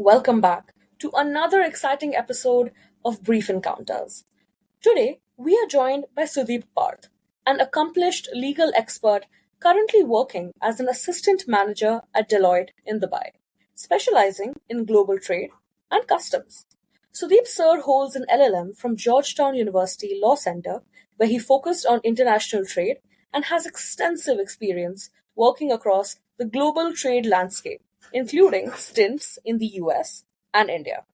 welcome back to another exciting episode of Brief Encounters. Today, we are joined by Sudipt Parth, an accomplished legal expert currently working as an assistant manager at Deloitte in Dubai, specializing in global trade and customs. Sudeep Sir holds an LLM from Georgetown University Law Center, where he focused on international trade and has extensive experience working across the global trade landscape, including stints in the US and India.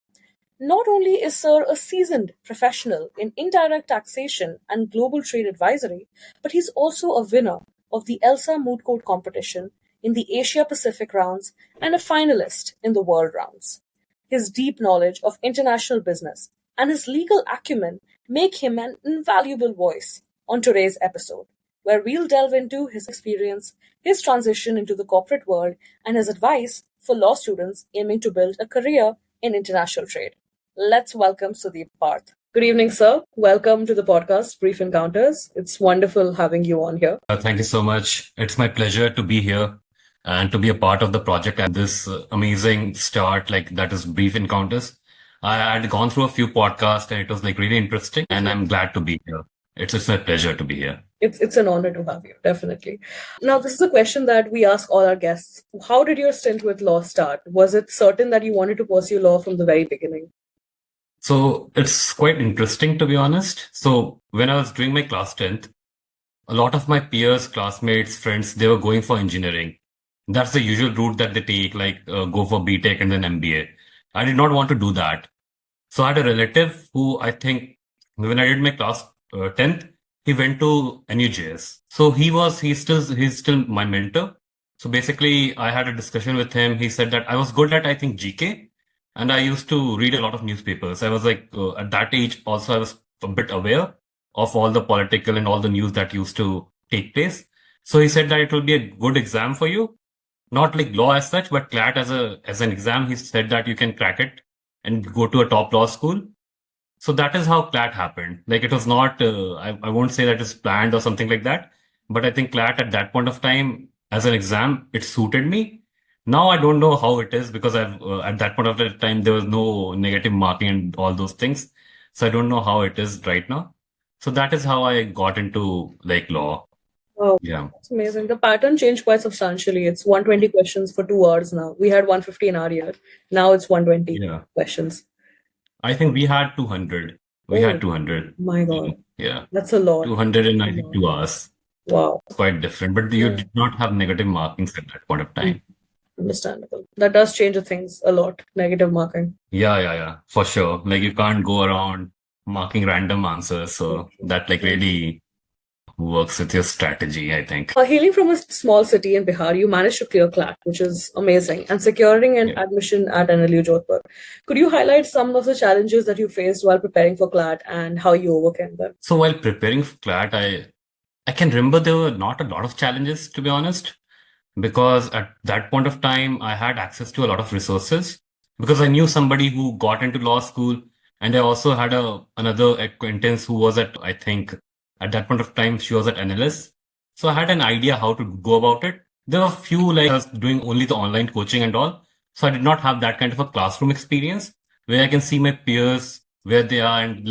Not only is Sir a seasoned professional in indirect taxation and global trade advisory, but he's also a winner of the ELSA moot court competition in the Asia Pacific rounds and a finalist in the world rounds. His deep knowledge of international business and his legal acumen make him an invaluable voice on today's episode, where we'll delve into his experience, his transition into the corporate world, and his advice for law students aiming to build a career in international trade. Let's welcome Sudeep Parth. Good evening, sir. Welcome to the podcast, Brief Encounters. It's wonderful having you on here. Thank you so much. It's my pleasure to be here and to be a part of the project at this amazing start, that is Brief Encounters. I had gone through a few podcasts and it was really interesting, and I'm glad to be here. It's my pleasure to be here. It's an honor to have you, definitely. Now, this is a question that we ask all our guests. How did your stint with law start? Was it certain that you wanted to pursue law from the very beginning? So it's quite interesting, to be honest. So when I was doing my class 10th, a lot of my peers, classmates, friends, they were going for engineering. That's the usual route that they take, go for BTech and then MBA. I did not want to do that. So I had a relative who I think when I did my class 10th, he went to NUJS. So he's still my mentor. So basically I had a discussion with him. He said that I was good at, I think, GK. And I used to read a lot of newspapers. I was at that age also, I was a bit aware of all the political and all the news that used to take place. So he said that it will be a good exam for you. Not like law as such, but CLAT as an exam. He said that you can crack it and go to a top law school. So that is how CLAT happened. It was not, I won't say that it's planned or something like that, but I think CLAT at that point of time as an exam, it suited me. Now I don't know how it is because at that point of the time, there was no negative marking and all those things. So I don't know how it is right now. So that is how I got into law. Oh, Yeah. that's amazing. The pattern changed quite substantially. It's 120 questions for 2 hours now. We had 150 in our year. Now it's 120 Yeah. questions. I think we had 200. We had 200. My God. Yeah. That's a lot. 200 in, I think, 2 hours. Wow. Quite different. But you did not have negative markings at that point of time. Understandable. That does change the things a lot, negative marking. Yeah. For sure. You can't go around marking random answers. So that really works with your strategy, I think. Hailing from a small city in Bihar, you managed to clear CLAT, which is amazing, and securing an admission at NLU Jodhpur. Could you highlight some of the challenges that you faced while preparing for CLAT and how you overcame them? So while preparing for CLAT, I can remember there were not a lot of challenges, to be honest, because at that point of time, I had access to a lot of resources because I knew somebody who got into law school, and I also had another acquaintance who was I think, at that point of time, she was at NLS. So I had an idea how to go about it. There were a few, I was doing only the online coaching and all. So I did not have that kind of a classroom experience where I can see my peers, where they are, and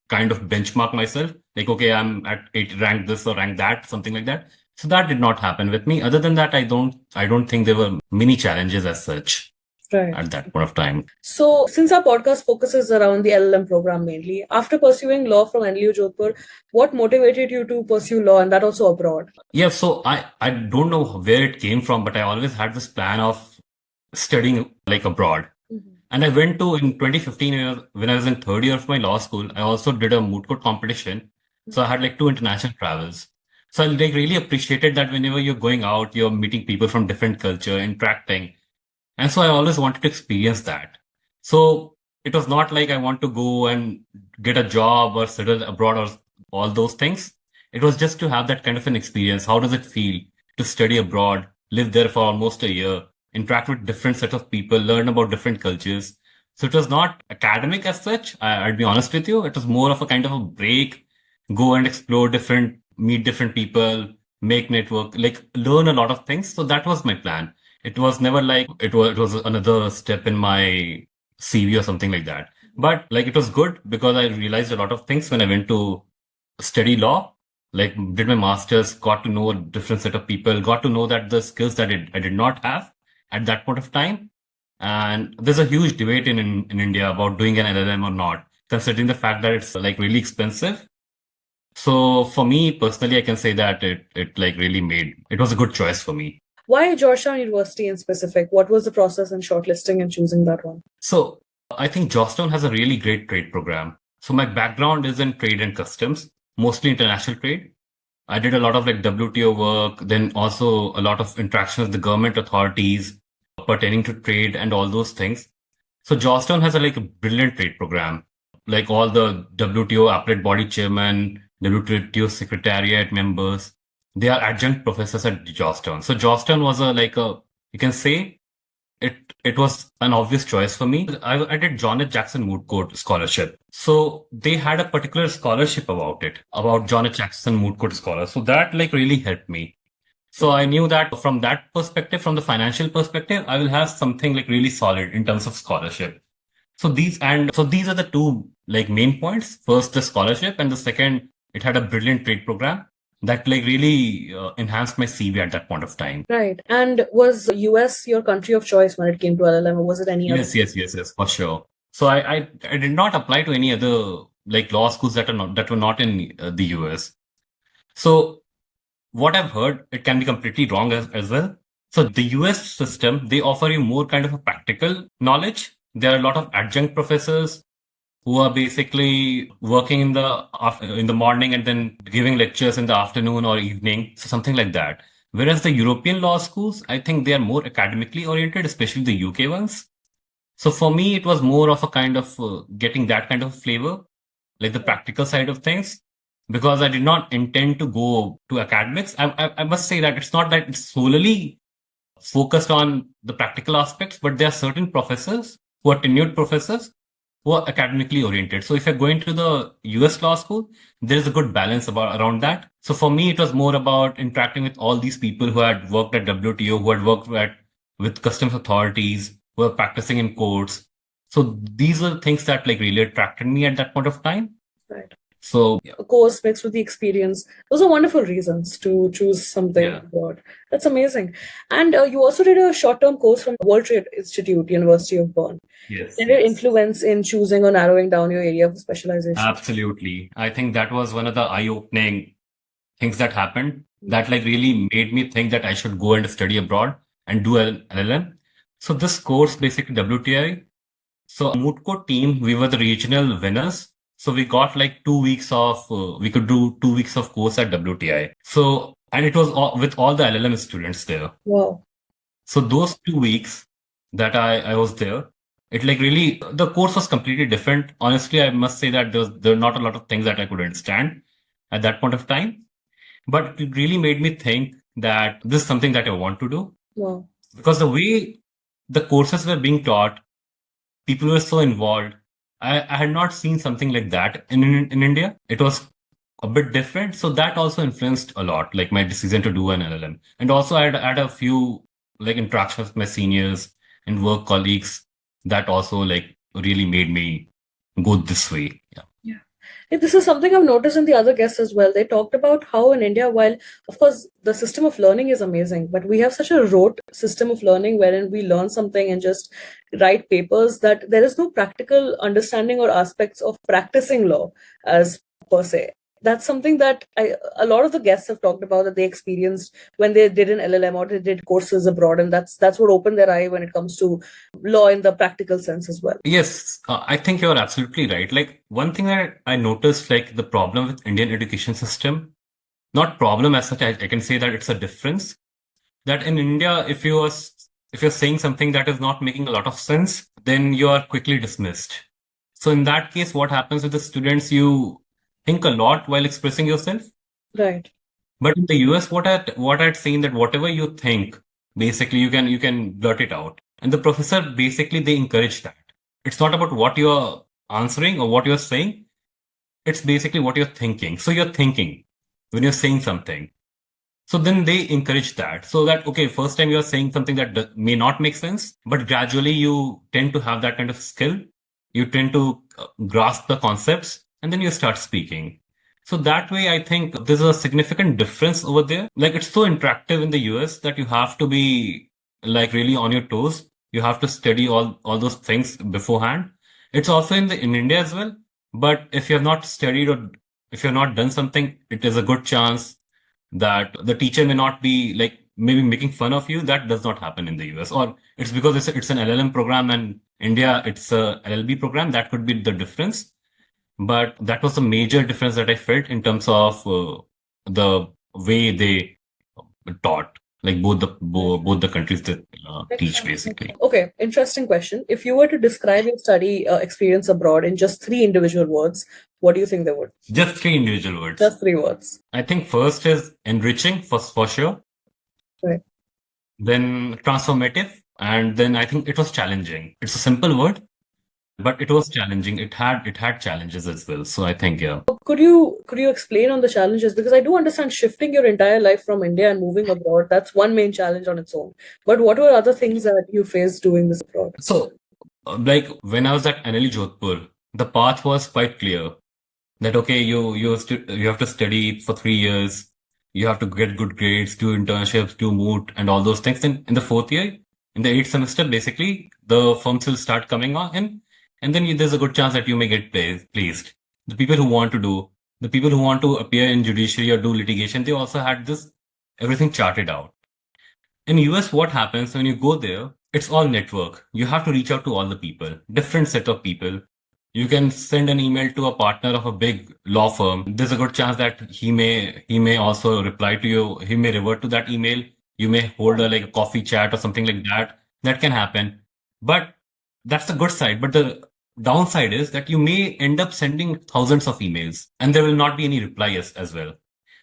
kind of benchmark myself. Okay, I'm at 8 rank this or rank that, something like that. So that did not happen with me. Other than that, I don't think there were many challenges as such. Right. At that point of time. So since our podcast focuses around the LLM program mainly, after pursuing law from NLU Jodhpur, what motivated you to pursue law, and that also abroad? Yeah, so I don't know where it came from, but I always had this plan of studying abroad. Mm-hmm. And I went to, in 2015, when I was in third year of my law school, I also did a moot court competition. Mm-hmm. So I had 2 international travels. So I really appreciated that whenever you're going out, you're meeting people from different culture, interacting. And so I always wanted to experience that. So it was not I want to go and get a job or settle abroad or all those things. It was just to have that kind of an experience. How does it feel to study abroad, live there for almost a year, interact with different set of people, learn about different cultures? So it was not academic as such. I'd be honest with you. It was more of a kind of a break, go and explore meet different people, make network, learn a lot of things. So that was my plan. It was never it was another step in my CV or something like that. But like it was good because I realized a lot of things when I went to study law, like did my master's, got to know a different set of people, got to know that the skills that I did not have at that point of time. And there's a huge debate in India about doing an LLM or not, considering the fact that it's like really expensive. So for me personally, I can say that it like really it was a good choice for me. Why Georgetown University in specific? What was the process in shortlisting and choosing that one? So I think Georgetown has a really great trade program. So my background is in trade and customs, mostly international trade. I did a lot of like WTO work, then also a lot of interaction with the government authorities pertaining to trade and all those things. So Georgetown has like a brilliant trade program, like all the WTO appellate body chairman, WTO secretariat members, they are adjunct professors at Georgetown. So Georgetown was you can say it was an obvious choice for me. I did John H. Jackson Moot Court Scholarship. So they had a particular scholarship about John H. Jackson Moot Court Scholar. So that like really helped me. So I knew that from that perspective, from the financial perspective, I will have something like really solid in terms of scholarship. So these are the two like main points. First, the scholarship, and the second, it had a brilliant trade program that like really enhanced my CV at that point of time. Right. And was US your country of choice when it came to LLM, or was it any other? Yes, for sure. So I did not apply to any other like law schools that were not in the US. So what I've heard, it can be completely wrong as well. So the US system, they offer you more kind of a practical knowledge. There are a lot of adjunct professors who are basically working in the morning and then giving lectures in the afternoon or evening, so something like that. Whereas the European law schools, I think they are more academically oriented, especially the UK ones. So for me, it was more of a kind of getting that kind of flavor, like the practical side of things, because I did not intend to go to academics. I must say that it's not that it's solely focused on the practical aspects, but there are certain professors who are tenured professors who are academically oriented. So if you're going to the US law school, there is a good balance around that. So for me, it was more about interacting with all these people who had worked at WTO, who had worked with customs authorities, who were practicing in courts. So these are things that like really attracted me at that point of time. Right. So A course mixed with the experience. Those are wonderful reasons to choose something abroad. That's amazing. And you also did a short-term course from World Trade Institute, University of Bonn. yes, Did it influence in choosing or narrowing down your area of specialization? absolutely. I think that was one of the eye-opening things that happened that like really made me think that I should go and study abroad and do an LLM. So this course, basically WTI. So Moot Court team, we were the regional winners. So we got like 2 weeks of, we could do 2 weeks of course at WTI. So, and it was with all the LLM students there. Wow. So those 2 weeks that I was there, it like really, the course was completely different. Honestly, I must say that there were not a lot of things that I could understand at that point of time. But it really made me think that this is something that I want to do. Wow. Because the way the courses were being taught, people were so involved. I had not seen something like that in India. It was a bit different. So that also influenced a lot, like my decision to do an LLM. And also I had a few like interactions with my seniors and work colleagues that also like really made me go this way. Yeah. This is something I've noticed in the other guests as well. They talked about how in India, while of course the system of learning is amazing, but we have such a rote system of learning wherein we learn something and just write papers that there is no practical understanding or aspects of practicing law as per se. That's something that a lot of the guests have talked about that they experienced when they did an LLM or they did courses abroad, and that's what opened their eye when it comes to law in the practical sense as well. Yes, I think you're absolutely right. Like one thing that I noticed, like the problem with Indian education system, not problem as such, I can say that it's a difference. That in India, if you're saying something that is not making a lot of sense, then you are quickly dismissed. So in that case, what happens with the students, you think a lot while expressing yourself. Right. But in the US, what I'd seen that whatever you think, basically you can blurt it out. And the professor basically they encourage that. It's not about what you're answering or what you're saying. It's basically what you're thinking. So you're thinking when you're saying something. So then they encourage that. So that, okay, first time you're saying something that may not make sense, but gradually you tend to have that kind of skill. You tend to grasp the concepts and then you start speaking. So that way, I think there's a significant difference over there. Like it's so interactive in the US that you have to be like really on your toes. You have to study all those things beforehand. It's also in India as well. But if you have not studied or if you have not done something, it is a good chance that the teacher may not be like maybe making fun of you. That does not happen in the US, or it's because it's an LLM program and India it's a LLB program. That could be the difference. But that was the major difference that I felt in terms of the way they taught, like both the countries that teach basically. Okay, interesting question. If you were to describe your study experience abroad in just 3 individual words, what do you think they would? Just 3 individual words. Just 3 words. I think first is enriching for sure. Right. Then transformative, and then I think it was challenging. It's a simple word, but it was challenging. It had challenges as well. So I think yeah. Could you explain on the challenges? Because I do understand shifting your entire life from India and moving abroad, that's one main challenge on its own. But what were other things that you faced doing this abroad? So like when I was at NLU Jodhpur, the path was quite clear that okay, you have to study for 3 years, you have to get good grades, do internships, do moot, and all those things. Then in the fourth year, in the eighth semester, basically the firms will start coming on, and then there's a good chance that you may get placed. The people who want to do, the people who want to appear in judiciary or do litigation, they also had this everything charted out. In US, what happens when you go there? It's all network. You have to reach out to all the people, different set of people. You can send an email to a partner of a big law firm. There's a good chance that he may also reply to you. He may revert to that email. You may hold like a coffee chat or something like that. That can happen. But that's the good side. But the downside is that you may end up sending thousands of emails and there will not be any replies as well.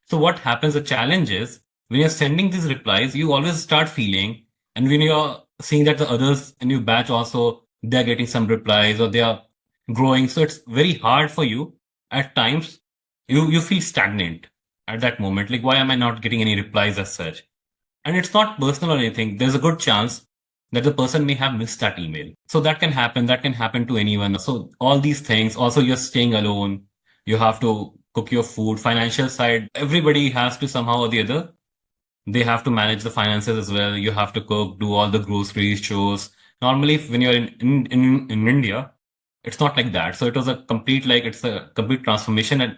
So what happens, the challenge is when you're sending these replies, you always start feeling, and when you're seeing that the others in your batch also, they're getting some replies or they are growing. So it's very hard for you at times. You feel stagnant at that moment. Like, why am I not getting any replies as such? And it's not personal or anything. There's a good chance that the person may have missed that email. So that can happen. That can happen to anyone. So all these things, also you're staying alone. You have to cook your food, financial side. Everybody has to somehow or the other. They have to manage the finances as well. You have to cook, do all the groceries, chores. Normally, when you're in India, it's not like that. So it was it's a complete transformation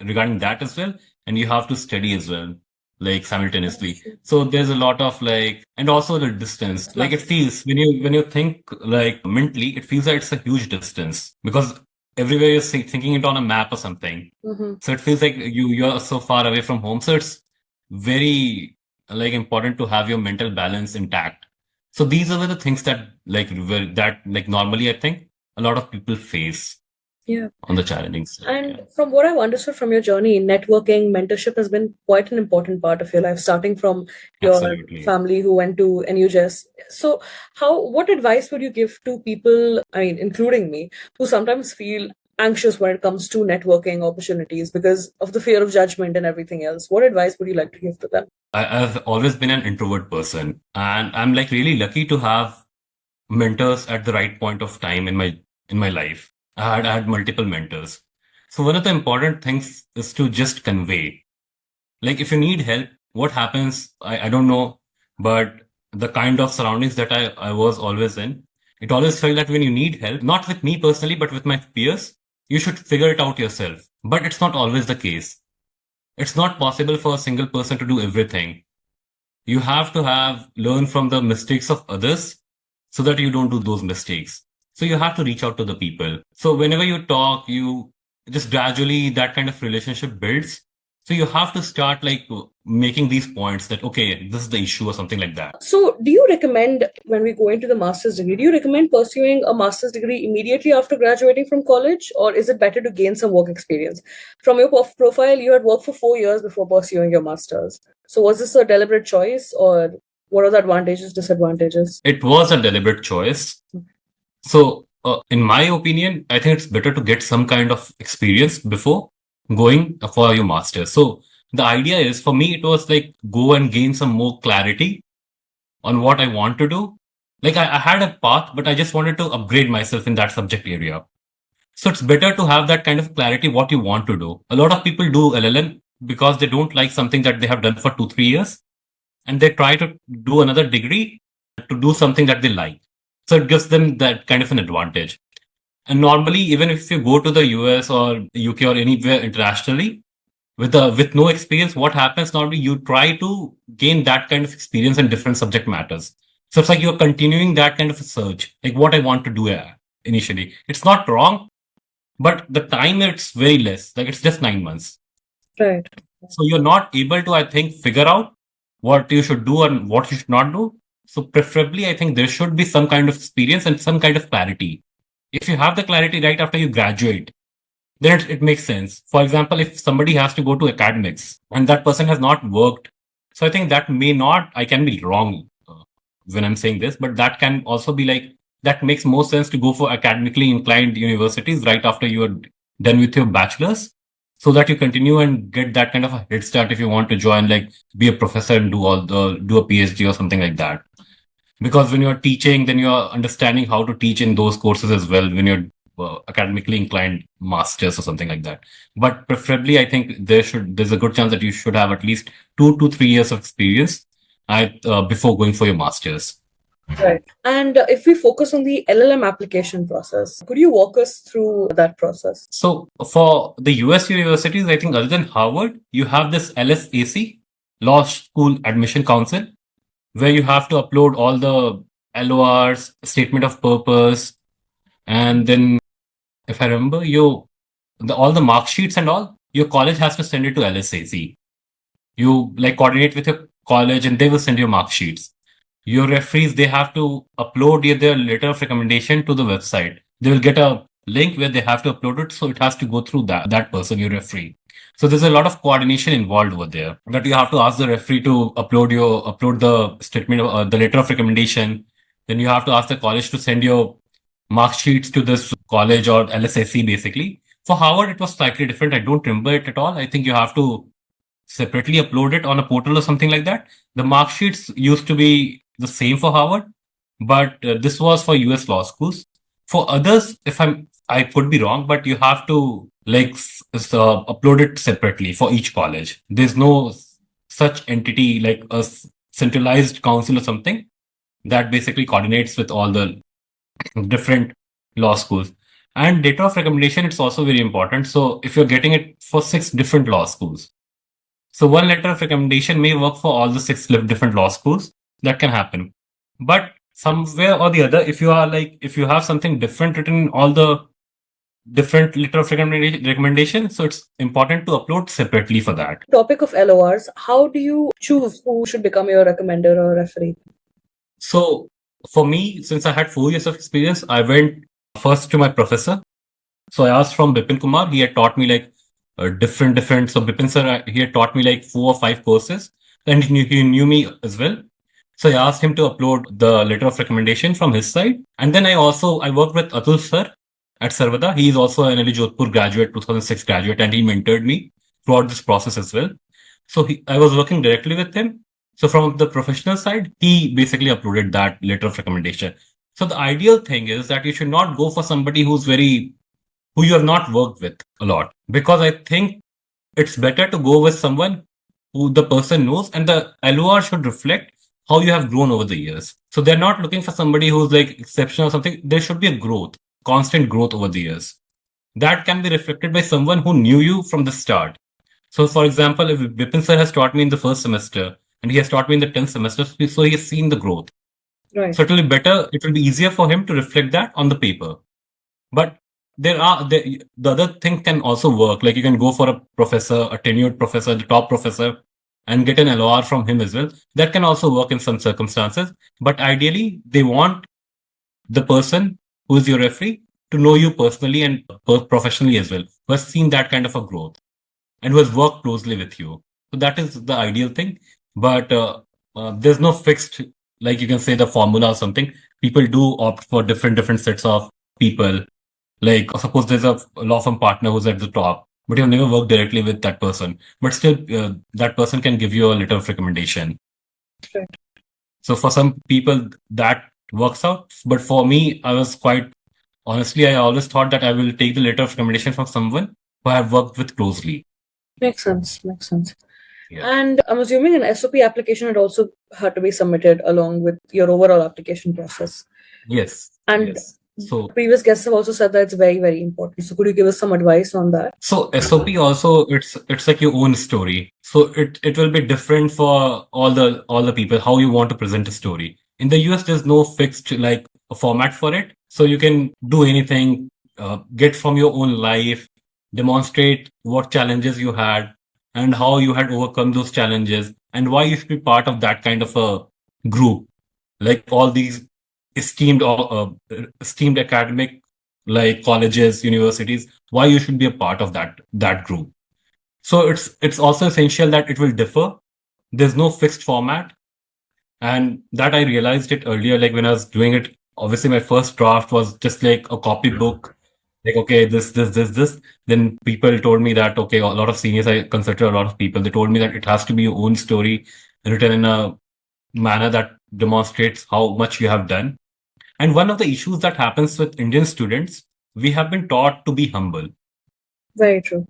regarding that as well. And you have to study as well, like simultaneously. So there's a lot of like, and also the distance. Like it feels when you think like mentally, it feels like it's a huge distance because everywhere you're thinking it on a map or something. So it feels like you're so far away from home. So it's very like important to have your mental balance intact. So these are the things that normally I think a lot of people face Yeah. on the challenging side. And from what I've understood from your journey, networking, mentorship has been quite an important part of your life, starting from your Absolutely. family who went to NU Jodhpur. So, what advice would you give to people, I mean, including me, who sometimes feel anxious when it comes to networking opportunities because of the fear of judgment and everything else? What advice would you like to give to them? I've always been an introvert person, and I'm like really lucky to have mentors at the right point of time in my life. I had multiple mentors. So one of the important things is to just convey. Like if you need help, what happens? I don't know, but the kind of surroundings that I was always in, it always felt that when you need help, not with me personally, but with my peers, you should figure it out yourself. But it's not always the case. It's not possible for a single person to do everything. You have to learn from the mistakes of others so that you don't do those mistakes. So you have to reach out to the people. So whenever you talk, you just gradually that kind of relationship builds. So you have to start like making these points that, okay, this is the issue or something like that. So, do you recommend when we go into the master's degree, do you recommend pursuing a master's degree immediately after graduating from college, or is it better to gain some work experience? From your profile, you had worked for 4 years before pursuing your master's. So, was this a deliberate choice, or what are the advantages, disadvantages? It was a deliberate choice. So, in my opinion, I think it's better to get some kind of experience before going for your master's. So, The idea is, for me, it was like go and gain some more clarity on what I want to do. Like I had a path, but I just wanted to upgrade myself in that subject area. So it's better to have that kind of clarity what you want to do. A lot of people do LLM because they don't like something that they have done for 2, 3 years, and they try to do another degree to do something that they like. So it gives them that kind of an advantage. And normally, even if you go to the US or UK or anywhere internationally with no experience, what happens normally? You try to gain that kind of experience in different subject matters. So it's like you're continuing that kind of a search, like what I want to do initially. It's not wrong, but the time it's very less. Like it's just 9 months. Right. So you're not able to, I think, figure out what you should do and what you should not do. So preferably, I think there should be some kind of experience and some kind of clarity. If you have the clarity right after you graduate, then it makes sense. For example, if somebody has to go to academics and that person has not worked, so I think that may not, I can be wrong when I'm saying this, but that can also be like, that makes more sense to go for academically inclined universities right after you are done with your bachelor's, so that you continue and get that kind of a head start if you want to join, like be a professor and do a PhD or something like that. Because when you're teaching, then you're understanding how to teach in those courses as well when you're academically inclined masters or something like that. But preferably, I think there's a good chance that you should have at least 2 to 3 years of experience before going for your masters. Right. And if we focus on the LLM application process, could you walk us through that process? So for the US universities, I think other than Harvard, you have this LSAC, Law School Admission Council, where you have to upload all the LORs, statement of purpose, and then if I remember, all the mark sheets and all, your college has to send it to LSAC. You like coordinate with your college and they will send you mark sheets. Your referees, they have to upload their letter of recommendation to the website. They will get a link where they have to upload it. So it has to go through that person, your referee. So there's a lot of coordination involved over there, that you have to ask the referee to upload the statement, the letter of recommendation. Then you have to ask the college to send your mark sheets to this college or LSAC basically. For Harvard, it was slightly different. I don't remember it at all. I think you have to separately upload it on a portal or something like that. The mark sheets used to be the same for Harvard, but this was for US law schools. For others, I could be wrong, but you have to upload it separately for each college. There's no such entity like a centralized council or something that basically coordinates with all the different law schools. And data of recommendation, it's also very important. So if you're getting it for 6 different law schools, so one letter of recommendation may work for all the 6 different law schools. That can happen. But somewhere or the other, if you have something different written in all the different letter of recommendation, so it's important to upload separately for that. Topic of LORs, how do you choose who should become your recommender or referee? So for me, since I had 4 years of experience, I went first to my professor. So I asked from Bipin Kumar. He had taught me like different. So Bipin sir, he had taught me like 4 or 5 courses, and he knew me as well. So I asked him to upload the letter of recommendation from his side. And then I worked with Atul sir at Sarvada. He is also an NLU Jodhpur graduate, 2006 graduate, and he mentored me throughout this process as well. So I was working directly with him. So from the professional side, he basically uploaded that letter of recommendation. So the ideal thing is that you should not go for somebody who you have not worked with a lot, because I think it's better to go with someone who the person knows, and the LOR should reflect how you have grown over the years. So they're not looking for somebody who's like exceptional or something. There should be a growth, constant growth over the years. That can be reflected by someone who knew you from the start. So for example, if Vipin sir has taught me in the first semester and he has taught me in the 10th semester, so he has seen the growth. Right. So it will be easier for him to reflect that on the paper. But the other thing can also work. Like you can go for a professor, a tenured professor, the top professor, and get an LOR from him as well. That can also work in some circumstances. But ideally, they want the person who is your referee to know you personally and professionally as well, who has seen that kind of a growth and who has worked closely with you. So that is the ideal thing. But there's no fixed, like you can say, the formula or something. People do opt for different sets of people. Like suppose there's a law firm partner who's at the top, but you've never worked directly with that person. But still, that person can give you a letter of recommendation. Right. So for some people that works out, but for me, I was quite honestly, I always thought that I will take the letter of recommendation from someone who I have worked with closely. Makes sense. Makes sense. Yeah. And I'm assuming an SOP application had also had to be submitted along with your overall application process. Yes. And Yes. So previous guests have also said that it's very, very important. So could you give us some advice on that? So SOP also it's like your own story. So it will be different for all the people how you want to present a story. In the US, there's no fixed like a format for it. So you can do anything, get from your own life, demonstrate what challenges you had and how you had overcome those challenges and why you should be part of that kind of a group. Like all these esteemed academic like colleges, universities, why you should be a part of that group. So it's also essential that it will differ. There's no fixed format, and that I realized it earlier. Like when I was doing it, obviously my first draft was just like a copybook. Like okay, this. Then people told me that okay, a lot of seniors I consulted a lot of people. They told me that it has to be your own story written in a manner that demonstrates how much you have done. And one of the issues that happens with Indian students, we have been taught to be humble. Very true.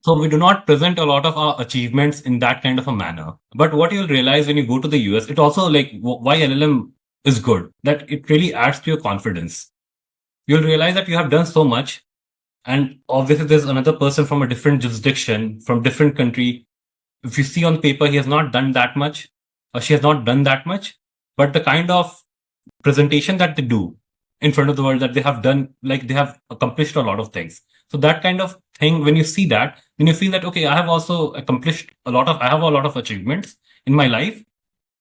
So we do not present a lot of our achievements in that kind of a manner. But what you'll realize when you go to the US, it also like why LLM is good, that it really adds to your confidence. You'll realize that you have done so much. And obviously there's another person from a different jurisdiction, from different country. If you see on paper, he has not done that much or she has not done that much. But the kind of presentation that they do in front of the world that they have done, like they have accomplished a lot of things. So that kind of thing, when you see that, then you feel that, okay, I have also accomplished I have a lot of achievements in my life.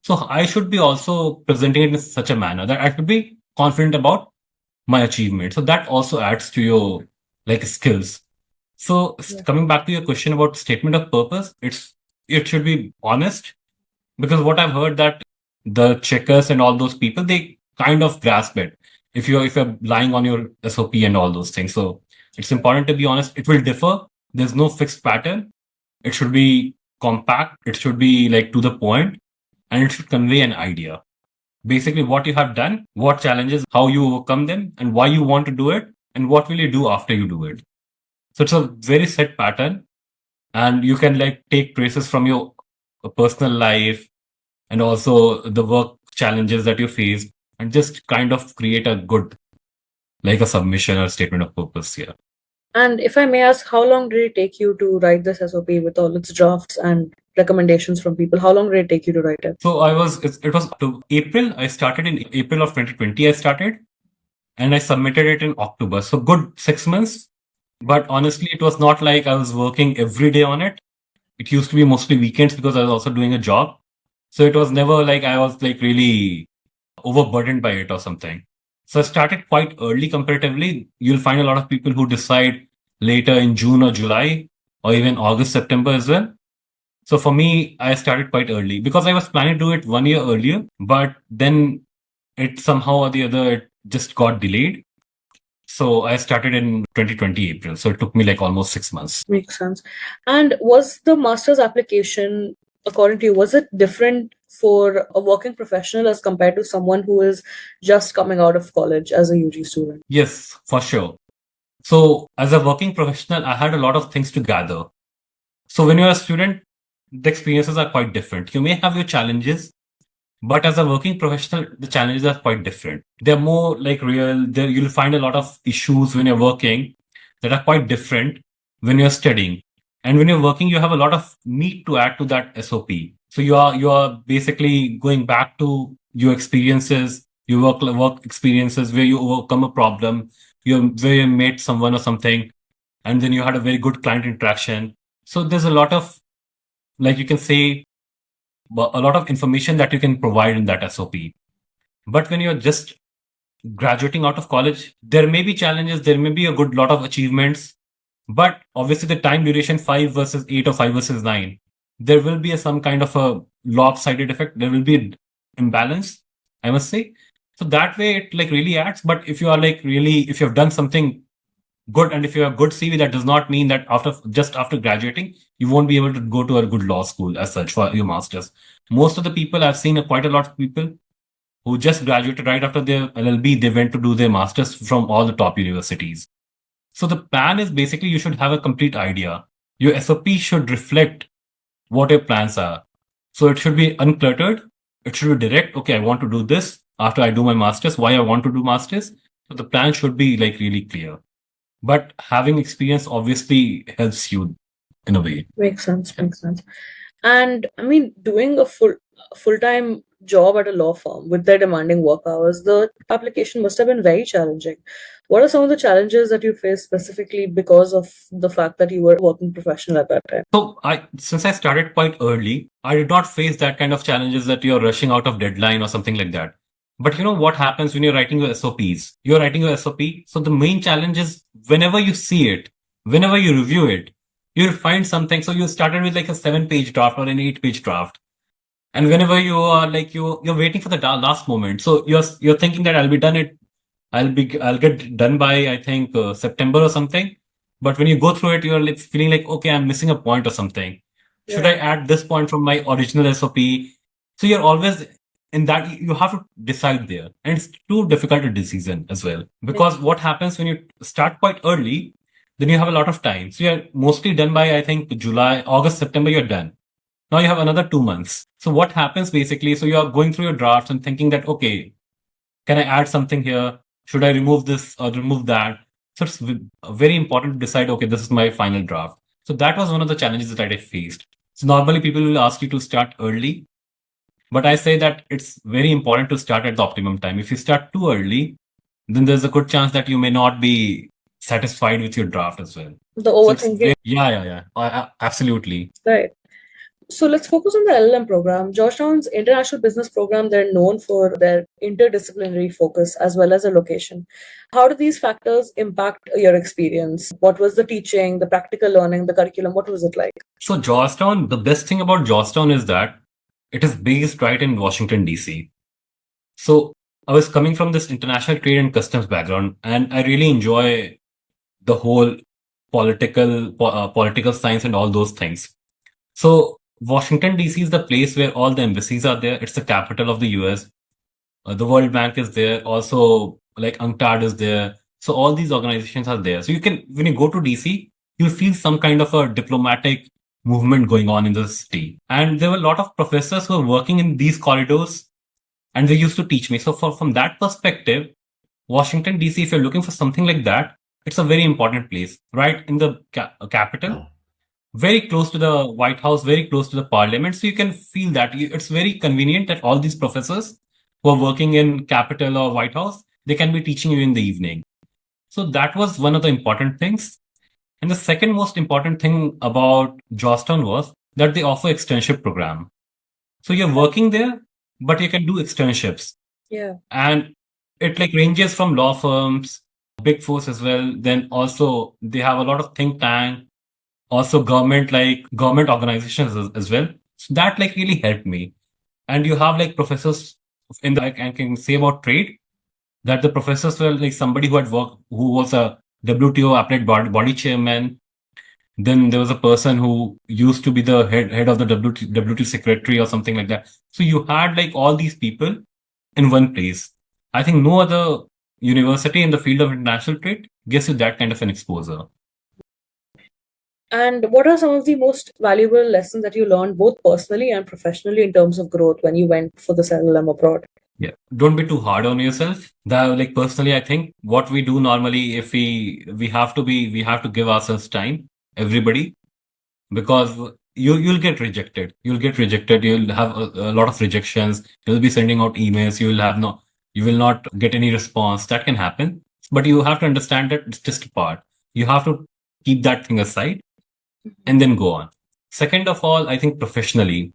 So I should be also presenting it in such a manner that I should be confident about my achievement. So that also adds to your like skills. So coming back to your question about statement of purpose, it should be honest because what I've heard that the checkers and all those people, they kind of grasp it if you're lying on your SOP and all those things. So it's important to be honest. It will differ. There's no fixed pattern. It should be compact. It should be like to the point, and it should convey an idea. Basically, what you have done, what challenges, how you overcome them, and why you want to do it, and what will you do after you do it. So it's a very set pattern, and you can like take traces from your personal life and also the work challenges that you face and just kind of create a good like a submission or statement of purpose here. And if I may ask, how long did it take you to write this SOP with all its drafts and recommendations from people? How long did it take you to write it? So it was to April. I started in April of 2020. I started and I submitted it in October. So good 6 months. But honestly, it was not like I was working every day on it. It used to be mostly weekends because I was also doing a job. So it was never like I was like really overburdened by it or something. So I started quite early comparatively. You'll find a lot of people who decide later in June or July or even August, September as well. So for me, I started quite early because I was planning to do it 1 year earlier, but then it somehow or the other it just got delayed. So I started in 2020 April. So it took me like almost 6 months. Makes sense. And was the master's application, according to you, was it different for a working professional as compared to someone who is just coming out of college as a UG student? Yes, for sure. So as a working professional, I had a lot of things to gather. So when you're a student, the experiences are quite different. You may have your challenges, but as a working professional, the challenges are quite different. They're more like real. You'll find a lot of issues when you're working that are quite different when you're studying. And when you're working, you have a lot of meat to add to that SOP. So you are basically going back to your experiences, your work experiences where you overcome a problem, where you met someone or something, and then you had a very good client interaction. So there's a lot of, like you can say, a lot of information that you can provide in that SOP. But when you're just graduating out of college, there may be challenges, there may be a good lot of achievements, but obviously the time duration 5 versus 8 or 5 versus 9, there will be some kind of a lopsided effect. There will be an imbalance, I must say. So that way it like really adds. But if you are like really, if you have done something good, and if you have good CV, that does not mean that after graduating, you won't be able to go to a good law school as such for your masters. Most of the people I've seen, quite a lot of people who just graduated right after their LLB, they went to do their masters from all the top universities. So the plan is basically you should have a complete idea. Your SOP should reflect what your plans are. So it should be uncluttered. It should be direct. Okay, I want to do this after I do my masters. Why I want to do masters. So the plan should be like really clear. But having experience obviously helps you in a way. Makes sense. Makes sense. And I mean, doing a full-time job at a law firm with their demanding work hours, the application must have been very challenging. What are some of the challenges that you faced specifically because of the fact that you were a working professional at that time? So since I started quite early, I did not face that kind of challenges that you're rushing out of deadline or something like that. But you know what happens when you're writing your SOPs? You're writing your SOP. So the main challenge is whenever you see it, whenever you review it, you'll find something. So you started with like a 7-page draft or an 8-page draft. And whenever you are like you're waiting for the last moment. So you're thinking that I'll get done by I think September or something. But when you go through it, you're like feeling like, okay, I'm missing a point or something. Should I add this point from my original SOP? So you're always in that, you have to decide there. And it's too difficult a decision as well. Because what happens when you start quite early, then you have a lot of time. So you're mostly done by, I think, August, September, you're done. Now you have another 2 months. So what happens basically? So you're going through your drafts and thinking that, okay, can I add something here? Should I remove this or remove that? So it's very important to decide, okay, this is my final draft. So that was one of the challenges that I faced. So normally people will ask you to start early, but I say that it's very important to start at the optimum time. If you start too early, then there's a good chance that you may not be satisfied with your draft as well. The overthinking. Yeah. Absolutely. Right. So let's focus on the LLM program. Georgetown's international business program, they're known for their interdisciplinary focus as well as a location. How do these factors impact your experience? What was the teaching, the practical learning, the curriculum? What was it like? So Georgetown, the best thing about Georgetown is that it is based right in Washington, D.C. So I was coming from this international trade and customs background, and I really enjoy the whole political science and all those things. So Washington, D.C. is the place where all the embassies are there. It's the capital of the US. The World Bank is there. Also, like UNCTAD is there. So all these organizations are there. So when you go to DC, you'll feel some kind of a diplomatic movement going on in the city. And there were a lot of professors who were working in these corridors, and they used to teach me. So from that perspective, Washington, D.C., if you're looking for something like that, it's a very important place, right in the capital, very close to the White House, very close to the Parliament. So you can feel that it's very convenient that all these professors who are working in Capitol or White House, they can be teaching you in the evening. So that was one of the important things. And the second most important thing about Georgetown was that they offer externship program. So you're working there, but you can do externships. Yeah. And it like ranges from law firms, big fours as well. Then also they have a lot of think tank, also government organizations as well. So that like really helped me. And you have like professors in the, I can say about trade, that the professors were like somebody who had worked, who was a WTO appellate body chairman. Then there was a person who used to be the head of the WTO secretary or something like that. So you had like all these people in one place. I think no other university in the field of international trade gives you that kind of an exposure. And what are some of the most valuable lessons that you learned both personally and professionally in terms of growth when you went for this LLM abroad? Yeah, don't be too hard on yourself. Like personally, I think what we do normally, if we have to give ourselves time, everybody, because you'll get rejected. You'll have a lot of rejections. You'll be sending out emails. You will not get any response. That can happen, but you have to understand that it's just a part. You have to keep that thing aside and then go on. Second of all, I think professionally.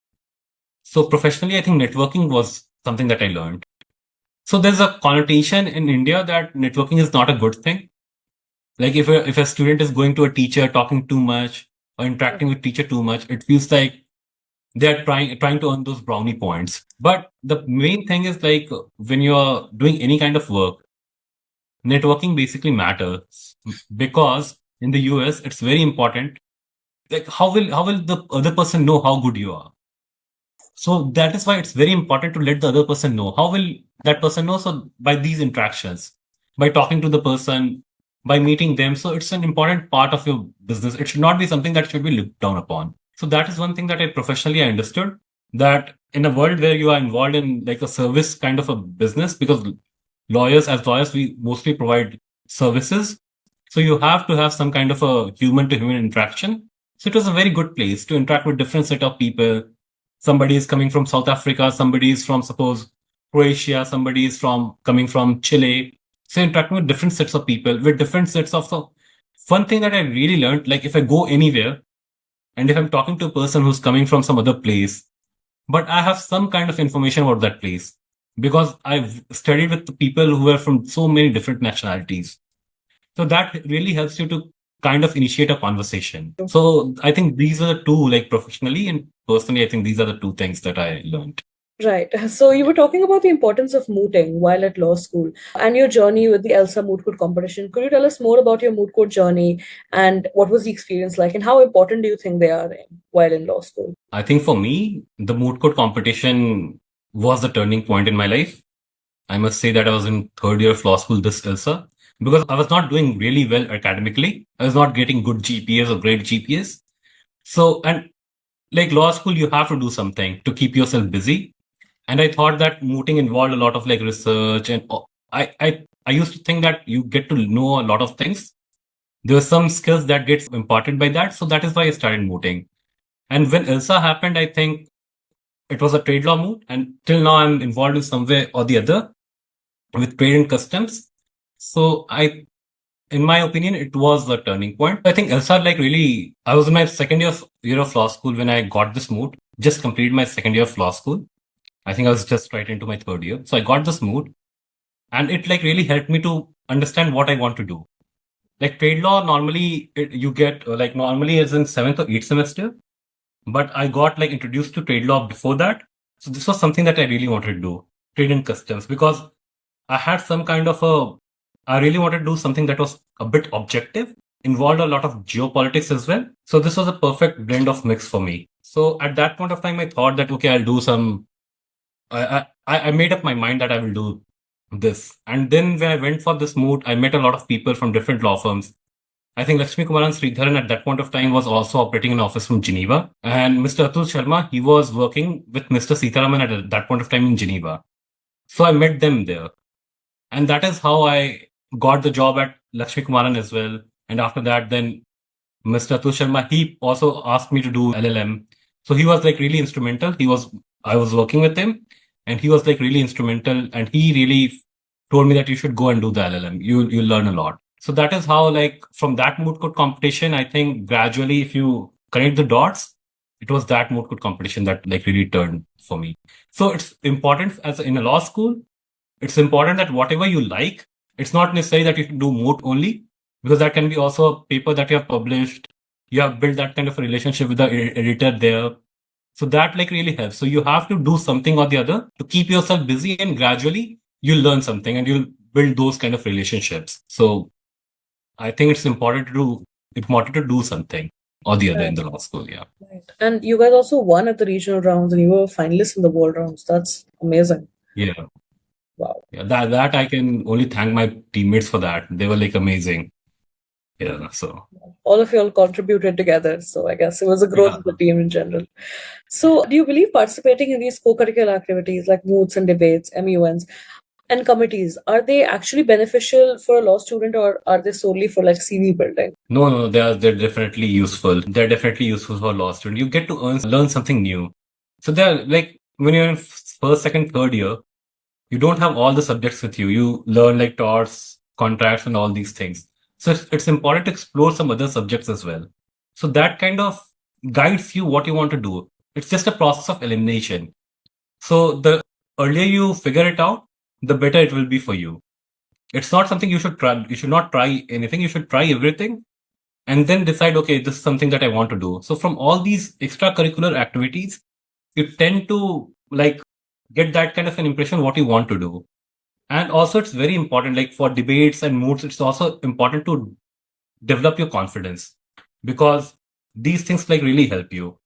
So professionally, I think networking was something that I learned. So there's a connotation in India that networking is not a good thing. Like if a student is going to a teacher, talking too much or interacting with teacher too much, it feels like they're trying to earn those brownie points. But the main thing is like when you're doing any kind of work, networking basically matters because in the US, it's very important. Like, how will the other person know how good you are? So that is why it's very important to let the other person know. How will that person know? So by these interactions, by talking to the person, by meeting them. So it's an important part of your business. It should not be something that should be looked down upon. So that is one thing that I professionally understood, that in a world where you are involved in like a service kind of a business, because as lawyers, we mostly provide services. So you have to have some kind of a human to human interaction. So it was a very good place to interact with different set of people. Somebody is coming from South Africa, somebody is from, suppose, Croatia, somebody is from coming from Chile. So interacting with different sets of people with different sets of. So one thing that I really learned, like if I go anywhere and if I'm talking to a person who's coming from some other place, but I have some kind of information about that place because I've studied with the people who are from so many different nationalities. So that really helps you to kind of initiate a conversation. So I think these are the two, like professionally and personally, I think these are the two things that I learned. Right. So you were talking about the importance of mooting while at law school and your journey with the ELSA moot court competition. Could you tell us more about your moot court journey and what was the experience like and how important do you think they are while in law school? I think for me, the moot court competition was the turning point in my life. I must say that I was in third year of law school this ELSA because I was not doing really well academically. I was not getting good GPAs or great GPAs. So, and like law school, you have to do something to keep yourself busy. And I thought that mooting involved a lot of like research, and I used to think that you get to know a lot of things. There were some skills that gets imparted by that. So that is why I started mooting. And when ILSA happened, I think it was a trade law moot. And till now I'm involved in some way or the other with trade and customs. So in my opinion, it was the turning point. I think ILSA like really, I was in my second year of law school when I got this moot, just completed my second year of law school. I think I was just right into my third year. So I got this mood and it like really helped me to understand what I want to do. Like trade law, normally you get like normally is in seventh or eighth semester, but I got like introduced to trade law before that. So this was something that I really wanted to do, trade and customs, because I had some kind of I really wanted to do something that was a bit objective, involved a lot of geopolitics as well. So this was a perfect blend of mix for me. So at that point of time, I thought that, okay, I'll do some I made up my mind that I will do this. And then when I went for this moot, I met a lot of people from different law firms. I think Lakshmi Kumaran Sridharan at that point of time was also operating an office from Geneva. And Mr. Atul Sharma, he was working with Mr. Sitaraman at that point of time in Geneva. So I met them there. And that is how I got the job at Lakshmi Kumaran as well. And after that, then Mr. Atul Sharma, he also asked me to do LLM. So he was like really instrumental. I was working with him and he was like really instrumental and he really told me that you should go and do the LLM. You'll learn a lot. So that is how like from that moot court competition, I think gradually if you connect the dots, it was that moot court competition that like really turned for me. So it's important as in a law school, it's important that whatever you like, it's not necessary that you should do moot only, because that can be also a paper that you have published. You have built that kind of a relationship with the editor there. So that like really helps. So you have to do something or the other to keep yourself busy and gradually you'll learn something and you'll build those kind of relationships. So I think it's important to do something or the other in the law school. Yeah. Right. And you guys also won at the regional rounds and you were finalists in the world rounds. That's amazing. Yeah. Wow. Yeah. That I can only thank my teammates for that. They were like amazing. Yeah. So All of you all contributed together. So I guess it was a growth of the team in general. So do you believe participating in these co-curricular activities like moots and debates, MUNs, and committees, are they actually beneficial for a law student or are they solely for like CV building? No, they're definitely useful. They're definitely useful for a law student. You get to learn something new. So they're like when you're in first, second, third year, you don't have all the subjects with you. You learn like torts, contracts, and all these things. So it's important to explore some other subjects as well. So that kind of guides you what you want to do. It's just a process of elimination. So the earlier you figure it out, the better it will be for you. It's not something you should try. You should not try anything. You should try everything and then decide, okay, this is something that I want to do. So from all these extracurricular activities, you tend to like get that kind of an impression what you want to do. And also, it's very important, like for debates and moots, it's also important to develop your confidence because these things like really help you.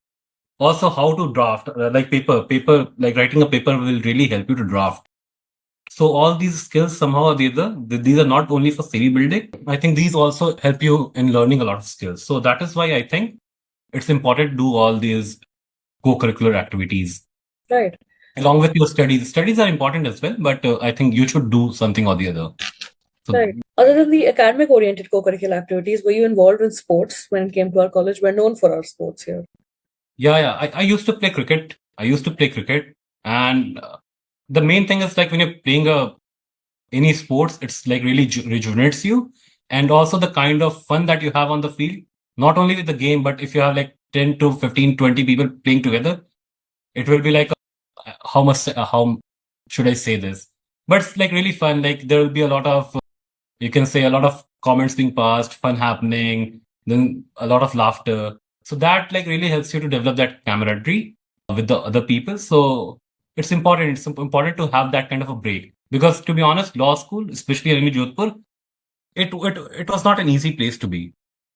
Also, how to draft, like paper, like writing a paper will really help you to draft. So all these skills somehow or the other, these are not only for CV building. I think these also help you in learning a lot of skills. So that is why I think it's important to do all these co-curricular activities. Right. Along with your studies. Studies are important as well, but I think you should do something or the other. So, Right. Other than the academic oriented co-curricular activities, were you involved in sports when it came to our college? We're known for our sports here. yeah. I used to play cricket. And the main thing is like when you're playing any sports, it's like really rejuvenates you. And also the kind of fun that you have on the field, not only with the game, but if you have like 10 to 15, 20 people playing together, it will be like, how should I say this? But it's like really fun. Like there will be a lot of, you can say a lot of comments being passed, fun happening, then a lot of laughter. So that like really helps you to develop that camaraderie with the other people. So it's important. It's important to have that kind of a break because to be honest, law school, especially in Jodhpur, it was not an easy place to be.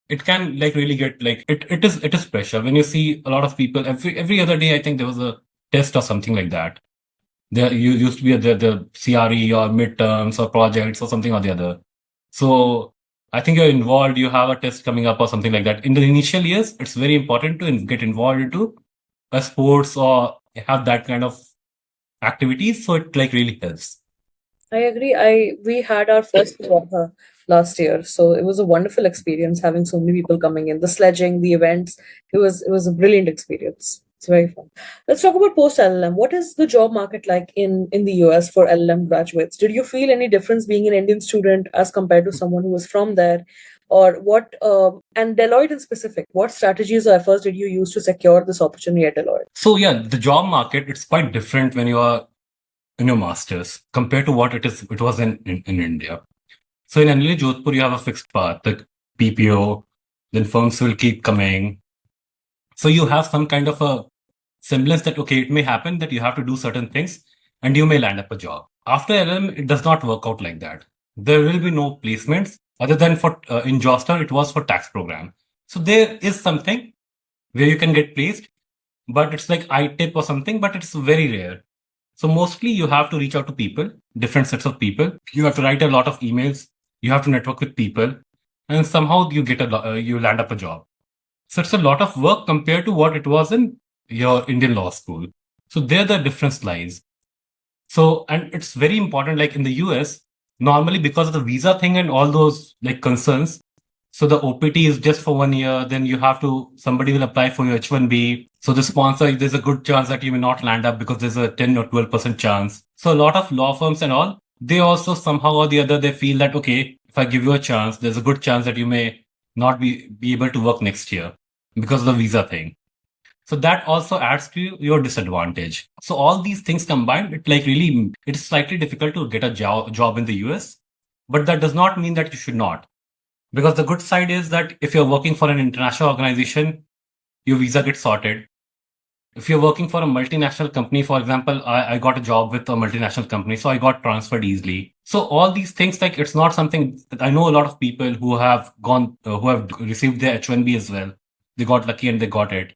It can like really get like it is pressure when you see a lot of people every other day. I think there was a test or something like that. There you used to be the CRE or midterms or projects or something or the other. So I think you're involved, you have a test coming up or something like that. In the initial years, it's very important to get involved into a sports or have that kind of activities. So it like really helps. I agree. We had our first Vaha last year, so it was a wonderful experience having so many people coming in. The sledging, the events, it was a brilliant experience. It's very fun. Let's talk about post LLM. What is the job market like in the US for LLM graduates? Did you feel any difference being an Indian student as compared to someone who was from there? Or what, and Deloitte in specific, what strategies or efforts did you use to secure this opportunity at Deloitte? So yeah, the job market, it's quite different when you are in your masters compared to what it was in India. So in NLU Jodhpur, you have a fixed path, the PPO, then firms will keep coming. So you have some kind of a semblance that, okay, it may happen that you have to do certain things and you may land up a job. After LLM, it does not work out like that. There will be no placements other than for, in Georgetown, it was for tax program. So there is something where you can get placed, but it's like I-tip or something, but it's very rare. So mostly you have to reach out to people, different sets of people. You have to write a lot of emails. You have to network with people, and somehow you get you land up a job. So it's a lot of work compared to what it was in your Indian law school. So there the difference lies. So, and it's very important, like in the US, normally because of the visa thing and all those like concerns. So the OPT is just for 1 year, then you have to, somebody will apply for your H1B. So the sponsor, there's a good chance that you may not land up because there's a 10 or 12% chance. So a lot of law firms and all, they also somehow or the other, they feel that, okay, if I give you a chance, there's a good chance that you may not be able to work next year because of the visa thing. So that also adds to your disadvantage. So all these things combined, it's slightly difficult to get a job in the US, but that does not mean that you should not. Because the good side is that if you're working for an international organization, your visa gets sorted. If you're working for a multinational company, for example, I got a job with a multinational company, so I got transferred easily. So all these things, like it's not something that I know a lot of people who have who have received their H1B as well. They got lucky and they got it.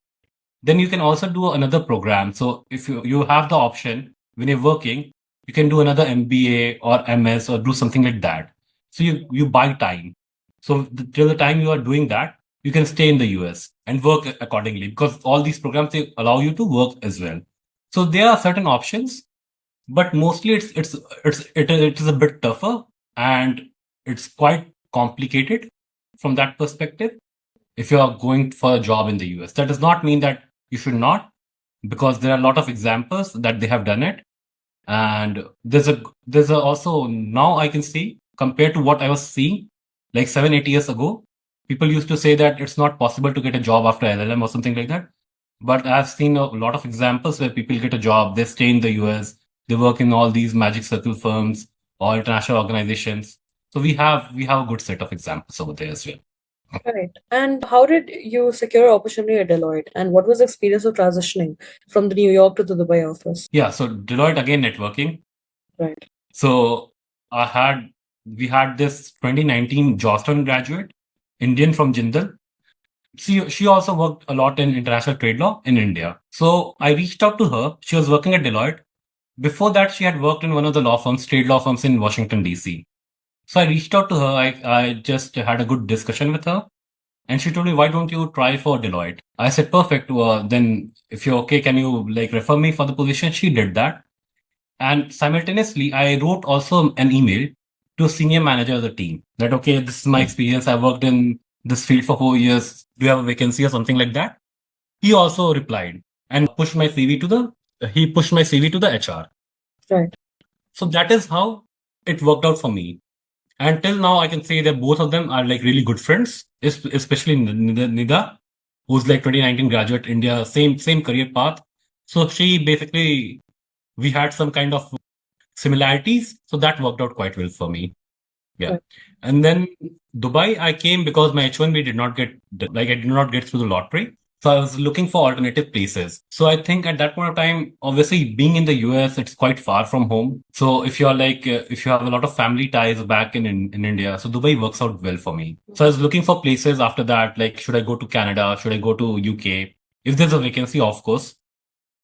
Then you can also do another program. So if you have the option when you're working, you can do another MBA or MS or do something like that. So you buy time. So till the time you are doing that, you can stay in the US and work accordingly because all these programs they allow you to work as well. So there are certain options, but mostly it is a bit tougher and it's quite complicated from that perspective if you are going for a job in the US. That does not mean that you should not, because there are a lot of examples that they have done it. And there's a also now I can see compared to what I was seeing like 7, 8 years ago, people used to say that it's not possible to get a job after LLM or something like that. But I've seen a lot of examples where people get a job, they stay in the US, they work in all these magic circle firms or international organizations. So we have a good set of examples over there as well. Right. And how did you secure opportunity at Deloitte? And what was the experience of transitioning from the New York to the Dubai office? Yeah, so Deloitte again networking. Right. So we had this 2019 Georgetown graduate, Indian from Jindal. She also worked a lot in international trade law in India. So I reached out to her. She was working at Deloitte. Before that, she had worked in one of the law firms, trade law firms in Washington, D.C. So I reached out to her. I just had a good discussion with her. And she told me, why don't you try for Deloitte? I said, perfect. Then if you're okay, can you like refer me for the position? She did that. And simultaneously, I wrote also an email to a senior manager of the team that, okay, this is my experience. I worked in this field for 4 years. Do you have a vacancy or something like that? He also replied and he pushed my CV to the HR. Right. So that is how it worked out for me. And till now, I can say that both of them are like really good friends, especially Nida, who's like 2019 graduate India, same career path. So she basically, we had some kind of similarities. So that worked out quite well for me. Yeah. Right. And then Dubai, I came because my H1B I did not get through the lottery. So I was looking for alternative places. So I think at that point of time, obviously being in the US, it's quite far from home. So if you're if you have a lot of family ties back in India, so Dubai works out well for me. So I was looking for places after that, like should I go to Canada? Should I go to UK? If there's a vacancy, of course.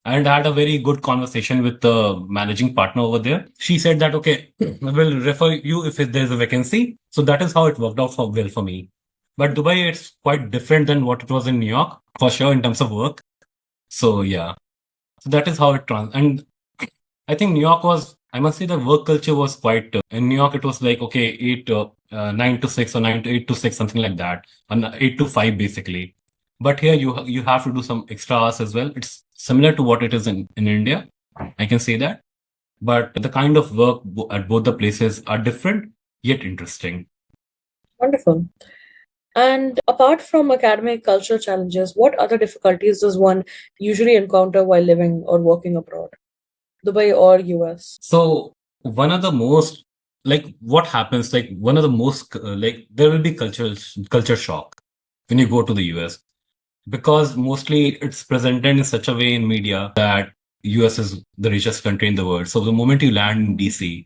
And I had a very good conversation with the managing partner over there. She said that, okay, I will refer you if there's a vacancy. So that is how it worked out well for me. But Dubai, it's quite different than what it was in New York, for sure, in terms of work. So yeah, so that is how and I think New York I must say the work culture was quite, in New York, it was like, okay, 9 to 6 or 9 to 8 to 6, something like that, and 8 to 5 basically. But here you have to do some extra hours as well. It's similar to what it is in India. I can say that. But the kind of work at both the places are different, yet interesting. Wonderful. And apart from academic cultural challenges, what other difficulties does one usually encounter while living or working abroad, Dubai or US? So one of the most, what happens, one of the most, there will be culture shock when you go to the US, because mostly it's presented in such a way in media that US is the richest country in the world. So the moment you land in DC,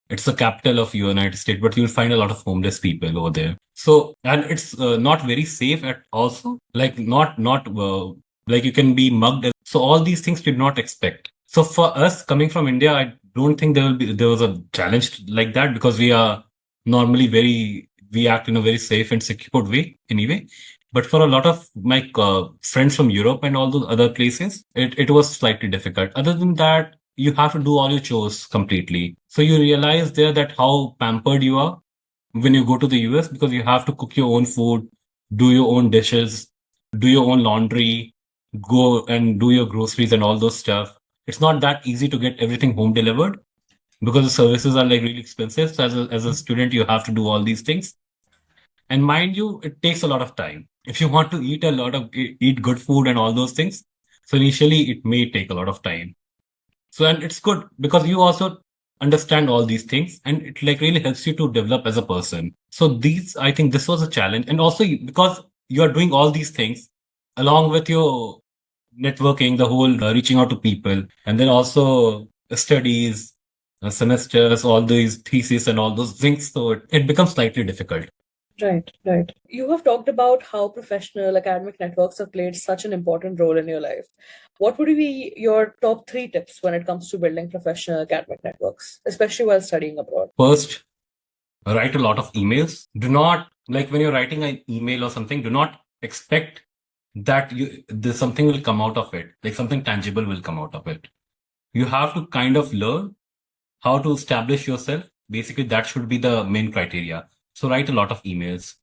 it's the capital of United States, but you'll find a lot of homeless people over there. So, and it's not very safe at also, like you can be mugged. So all these things did not expect. So for us coming from India, I don't think there was a challenge like that, because we act in a very safe and secure way anyway. But for a lot of my friends from Europe and all those other places, it was slightly difficult. Other than that, you have to do all your chores completely. So you realize there that how pampered you are when you go to the US, because you have to cook your own food, do your own dishes, do your own laundry, go and do your groceries and all those stuff. It's not that easy to get everything home delivered because the services are like really expensive. So as a student, you have to do all these things. And mind you, it takes a lot of time. If you want to eat good food and all those things, so initially it may take a lot of time. So, and it's good because you also understand all these things and it like really helps you to develop as a person. So I think this was a challenge. And also because you are doing all these things along with your networking, the whole reaching out to people, and then also studies, semesters, all these theses and all those things. So it becomes slightly difficult. Right, right. You have talked about how professional academic networks have played such an important role in your life. What would be your top three tips when it comes to building professional academic networks, especially while studying abroad? First, write a lot of emails. Do not, like when you're writing an email or something, do not expect that there's something will come out of it, like something tangible will come out of it. You have to kind of learn how to establish yourself. Basically, that should be the main criteria. So write a lot of emails.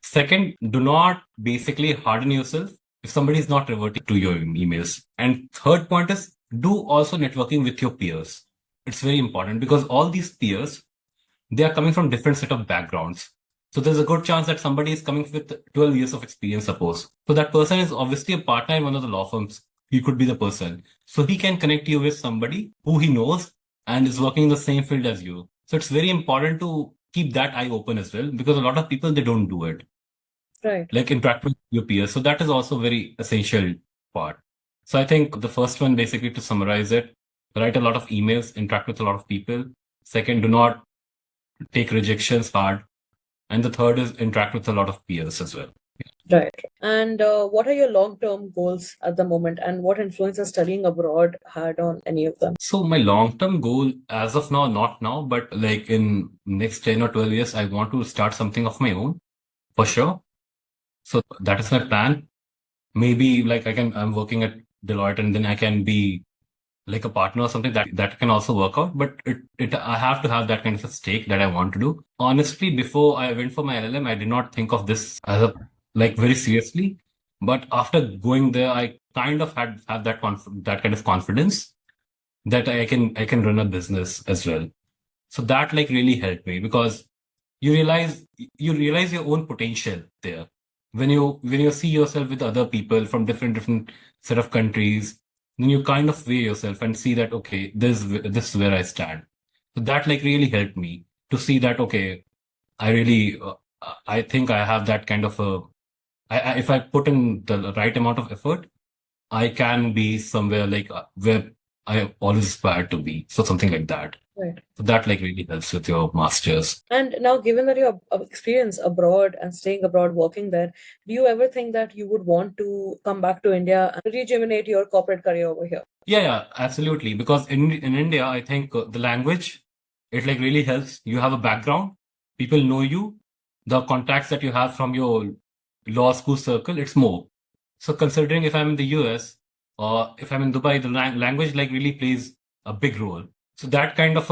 Second, do not basically harden yourself if somebody is not reverting to your emails. And third point is do also networking with your peers. It's very important because all these peers, they are coming from different set of backgrounds. So there's a good chance that somebody is coming with 12 years of experience, suppose. So that person is obviously a partner in one of the law firms. He could be the person. So he can connect you with somebody who he knows and is working in the same field as you. So it's very important to keep that eye open as well, because a lot of people, they don't do it. Right. Like interact with your peers. So that is also very essential part. So I think the first one, basically to summarize it, write a lot of emails, interact with a lot of people. Second, do not take rejections hard. And the third is interact with a lot of peers as well. Right. And what are your long-term goals at the moment, and what influence has studying abroad had on any of them? So my long-term goal as of now, not now, but like in next 10 or 12 years, I want to start something of my own for sure. So that is my plan. Maybe like I'm working at Deloitte and then I can be like a partner or something that can also work out. But I have to have that kind of a stake that I want to do. Honestly, before I went for my LLM, I did not think of this as a like very seriously. But after going there, I kind of have that kind of confidence that I can run a business as well. So that like really helped me because you realize your own potential there when you see yourself with other people from different set of countries. Then you kind of weigh yourself and see that okay, this is where I stand. So that like really helped me to see that okay, I really I think I have that kind of a if I put in the right amount of effort, I can be somewhere like where I always aspired to be. So something like that. Right. So that like really helps with your masters. And now, given that you have experience abroad and staying abroad, working there, do you ever think that you would want to come back to India and rejuvenate your corporate career over here? Yeah, absolutely. Because in India, I think the language, it like really helps. You have a background, people know you, the contacts that you have from your law school circle, it's more. So considering if I'm in the US or if I'm in Dubai, the language like really plays a big role. So that kind of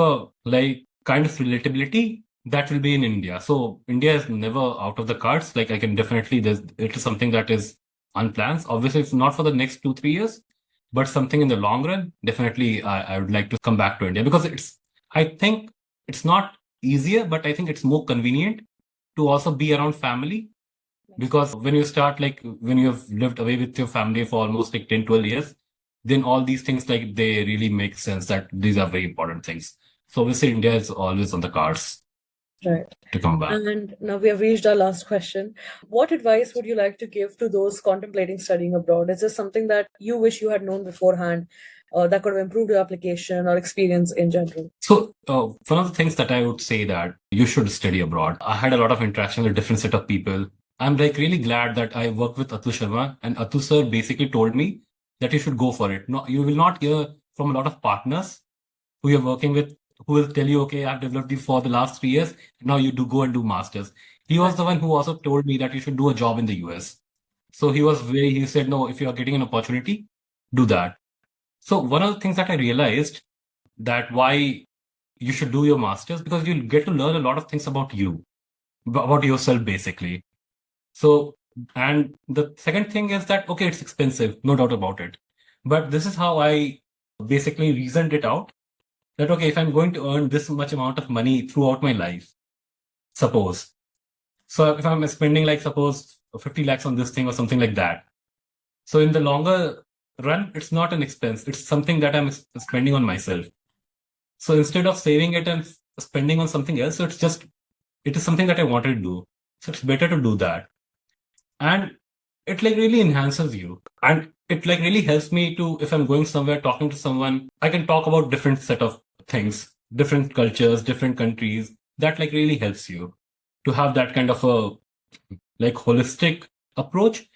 relatability that will be in India. So India is never out of the cards. Like I can definitely, it is something that is unplanned. Obviously, it's not for the next 2-3 years, but something in the long run, definitely I would like to come back to India because I think it's not easier, but I think it's more convenient to also be around family because when you start, like when you have lived away with your family for almost like 10, 12 years, then all these things, like they really make sense that these are very important things. So obviously India is always on the cards Right. to come back. And now we have reached our last question. What advice would you like to give to those contemplating studying abroad? Is this something that you wish you had known beforehand that could have improved your application or experience in general? So one of the things that I would say that you should study abroad. I had a lot of interaction with different set of people. I'm like really glad that I worked with Atu Sharma, and Atu sir basically told me that you should go for it. No, you will not hear from a lot of partners who you're working with who will tell you, okay, I've developed you for the last 3 years. Now you do go and do masters. He was the one who also told me that you should do a job in the US. So he said, no, if you are getting an opportunity, do that. So one of the things that I realized that why you should do your masters because you'll get to learn a lot of things about you, about yourself basically. So, and the second thing is that, okay, it's expensive, no doubt about it. But this is how I basically reasoned it out that, okay, if I'm going to earn this much amount of money throughout my life, suppose. So if I'm spending like, suppose 50 lakhs on this thing or something like that. So in the longer run, it's not an expense. It's something that I'm spending on myself. So instead of saving it and spending on something else, so it is something that I wanted to do. So it's better to do that. And it like really enhances you. And it like really helps me to, if I'm going somewhere talking to someone, I can talk about different set of things, different cultures, different countries. That like really helps you to have that kind of a like holistic approach.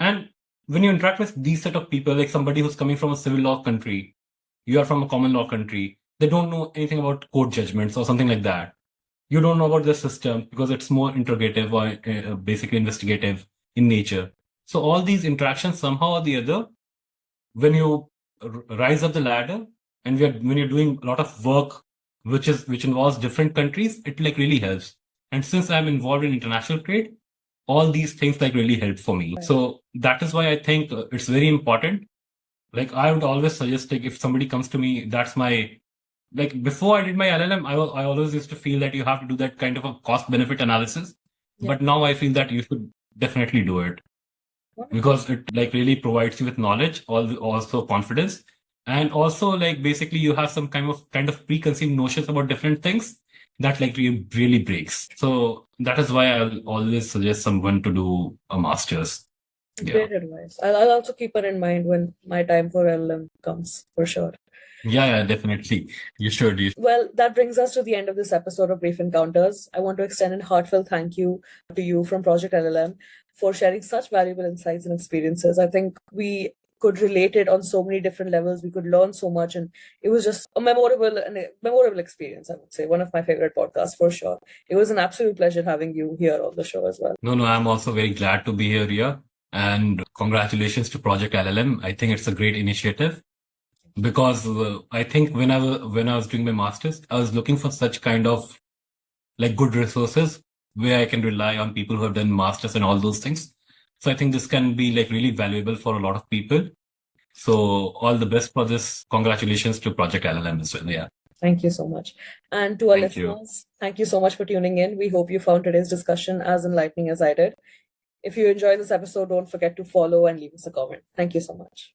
And when you interact with these set of people, like somebody who's coming from a civil law country, you are from a common law country, they don't know anything about court judgments or something like that. You don't know about the system because it's more interrogative or basically investigative in nature. So all these interactions somehow or the other, when you rise up the ladder and when you're doing a lot of work which involves different countries, it like really helps. And since I'm involved in international trade, all these things like really help for me. So that is why I think it's very important. Like I would always suggest, like if somebody comes to me, that's my like before I did my LLM, I always used to feel that you have to do that kind of a cost benefit analysis. Yeah. But now I feel that you should definitely do it because it like really provides you with knowledge, also confidence, and also like basically you have some kind of preconceived notions about different things that like really breaks. So that is why I'll always suggest someone to do a master's. Yeah. Great advice. I'll also keep it in mind when my time for LLM comes, for sure. Yeah, definitely. You should. Well, that brings us to the end of this episode of Brief Encounters. I want to extend a heartfelt thank you to you from Project LLM for sharing such valuable insights and experiences. I think we could relate it on so many different levels. We could learn so much, and it was just a memorable experience. I would say one of my favorite podcasts for sure. It was an absolute pleasure having you here on the show as well. No, I'm also very glad to be here, Ria. And congratulations to Project LLM. I think it's a great initiative because I think when I was doing my masters, I was looking for such kind of like good resources where I can rely on people who have done masters and all those things. So I think this can be like really valuable for a lot of people. So all the best for this. Congratulations to Project LLM as well. Yeah. Thank you so much. And to our Thank you. listeners, thank you so much for tuning in. We hope you found today's discussion as enlightening as I did. If you enjoyed this episode, don't forget to follow and leave us a comment. Thank you so much.